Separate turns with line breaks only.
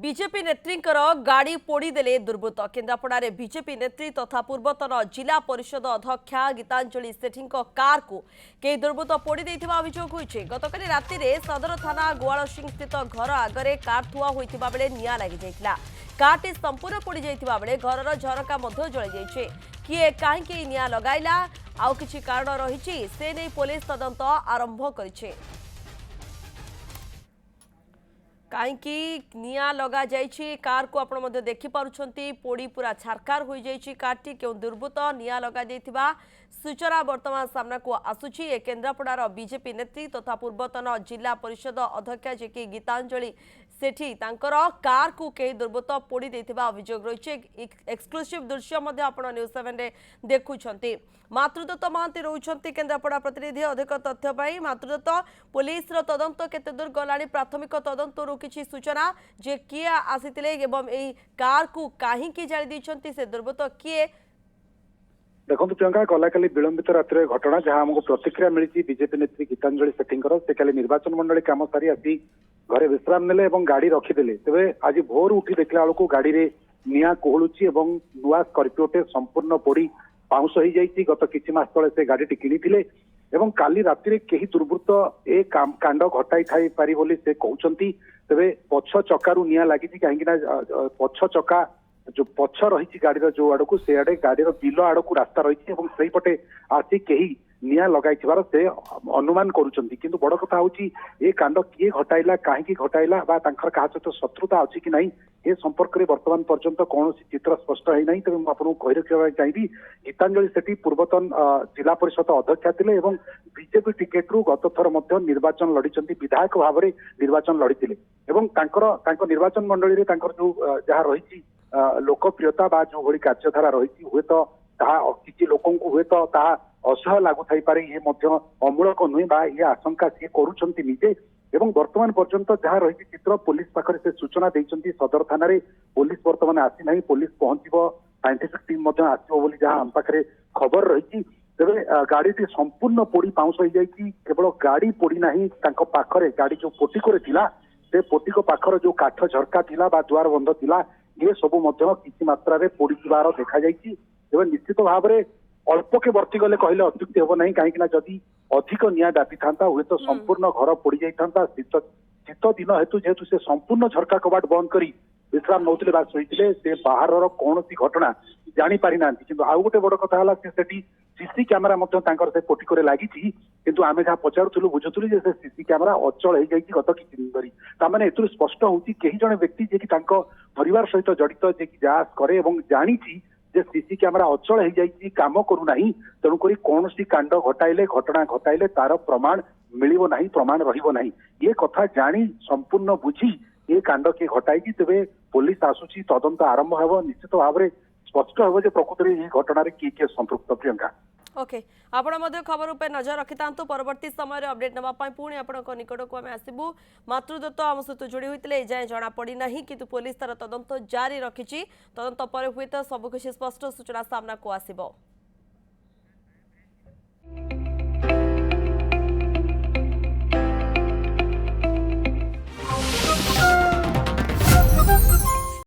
BJP नेत्रींकर गाड़ी पोड़ीदेले दुर्बृत्त केन्द्रापड़ारे BJP नेत्री तथा पूर्वतन जिला परिषद अध्यक्षा गीतांजलि सेठी कार को कई दुर्बृत्त पोड़ी देथिबा अभियोग होइछे। गतकाली राति रे सदर थाना गोवालसिंह स्थित घर आगरे कार थुआ होइथिबा बेले निया लागि जाइतिला। कारटी संपूर्ण पोड़ी जाइथिबा बेले घरर झरका मध्य जळि जाइछे। किए काहेकि निया लगाइला आउ किछि कारण रहिछि से नै पुलिस तदंत आरंभ करिछे। कहीं निया लगा जाइछि कार को आपण मध्य देखि पारुछंती पोड़ी पूरा छारकार हो जाइछि। कारटी क्यों दुर्बृत्त निया लगा देथिबा सूचना वर्तमान सामना को आसुछि। ए केन्द्रापड़ार बीजेपी नेत्री तथा पूर्वतन जिला परिषद अध्यक्षा जे कि गीतांजलि सेठी तांकर कार को कई दुर्बृत्त पोड़ी देथिबा अभियोग रहिछि। एक्सक्लूसिव दृश्य मध्य आपण न्यूज 7 रे देखुछंती। मातृदत्त महांती रहउछंती केन्द्रापड़ा प्रतिनिधि। अधिक तथ्य पाई मातृदत्त पुलिस रो तदंत केते दूर गलाणी प्राथमिक तदंतरू किछि सूचना जे किए आसीतिले एवं एई कार को काहे की जाली दिछंती से दुर्बृत्त किए
देखो प्रियंका गला काली विलंबित रात्रि घटना जहां हमको प्रतिक्रिया मिली बीजेपी नेत्री गीतांजलि सेठी से काली निर्वाचन मंडली काम सारी आसी घरे विश्राम नेले और गाड़ी रखिदेले। तेरे आज भोर उठी देखला बेलू गाड़ी रे निया कोहलुची और नुआ स्कर्पियोटे संपूर्ण पोड़ी पाउंस हो जाइए। गत किछि मास तले से गाड़ी किनिथिले एवं काली राति कहीं दुर्बृत्त ए कांड घटाई थाई पारी बोली से कहउछंती। तेरे पछ चक्कारु निया लागि कहीं पछ चक्का जो पछ रही गाड़ी जो आड़ को से आड़े गाड़ी बिल आड़ को रास्ता रही से पटे आसी कहीं निया लगाई से अनुमान करुँच। किंतु बड़ कथा हूँ ये कांड किए घटाइला कहीं घटाइला क्या सहित शत्रुता अच्छी कि नहीं ए संपर्क में वर्तमान पर्यंत कौन चित्र स्पष्ट है ना। तेज आपको कही रखा चाहिए गीतांजलि सेठी पूर्वतन जिला परिषद अध्यक्षा थे और बीजेपी टिकेट रु गत थर निर्वाचन लड़ी विधायक भाव में निर्वाचन लड़ी निर्वाचन मंडली में जो जहाँ रही लोकप्रियता बा जो भली कार्यधारा रही हुए तो किसी लोकों को हुए तो असह लागू थाई पारे ये अमूलक नुहे बा ये आशंका सी करुछंती निजे। एवं वर्तमान पर्यंत जहाँ रही चित्र पुलिस पाखरे से सूचना देइछंती सदर थाना रे पुलिस वर्तमान आसी नहीं पुलिस पहुंचबो साइंटिफिक टीम आसबो बोली जहाँ हम पाखरे खबर रही। तेरे गाड़ी टी संपूर्ण पोड़ी पाउंस हो जाइए। केवल गाड़ी पोड़ी नहीं तांको पाखरे गाड़ी जो पोटिको रे थिला से पोटिको पाखर जो काठ झरका थिला बा द्वार बंद थिला ये सब किसी मात्रा रे पोड़ी देखा जाइए। निश्चित भाव में अल्प के वर्ती गले कहले अत्युक्ति हम ना कहीं जदि अधिक निया व्यापी था हुए तो संपूर्ण घर पोड़ी जाता। शीत दिन हेतु जेहेतु से संपूर्ण झरका कबाट बंद करी विश्राम नौते बा शोते से बाहर कौन घटना जानी पारि ना। किंतु आउ गोटे बड़ कथा है सीसी कैमेरा से पोटिको लगी किंतु आम जहाँ पचारूलु बुझुलु से सीसी कैमेरा अचल हो जाए गत किसी दिन धरी ताने ए स्पष्ट हूँ कई जन व्यक्ति जे कि परिवार सहित जड़ित जे कि जांच करे और जानी जे सीसी कैमेरा अचल हो जाए काम करूना तेणुक कौन कांड घटाइले घटना घटाइले तार प्रमाण मिलिबो नहीं प्रमाण रहिबो नहीं ये कथा जानी संपूर्ण बुझी ये कांड किए घटाई तेरे पुलिस आसुची तदंत आरंभ हो निश्चित भाव में स्पष्ट हो प्रकृत में ये घटना किए किए संपृक्त। प्रियंका
ओके आपण मध्य खबर उपर नजर रखि तांतु परवर्ती समय अपडेट नवा पाई पुणी आपण निकट को आम आसबू। मातृदत्त आम सहित जोड़ी होते जाए जना पड़ी ना किंतु पुलिस तार तदंत जारी रखिछि। तदंत पर हुए तो सबकिछि स्पष्ट सूचना सामना को आसिबो।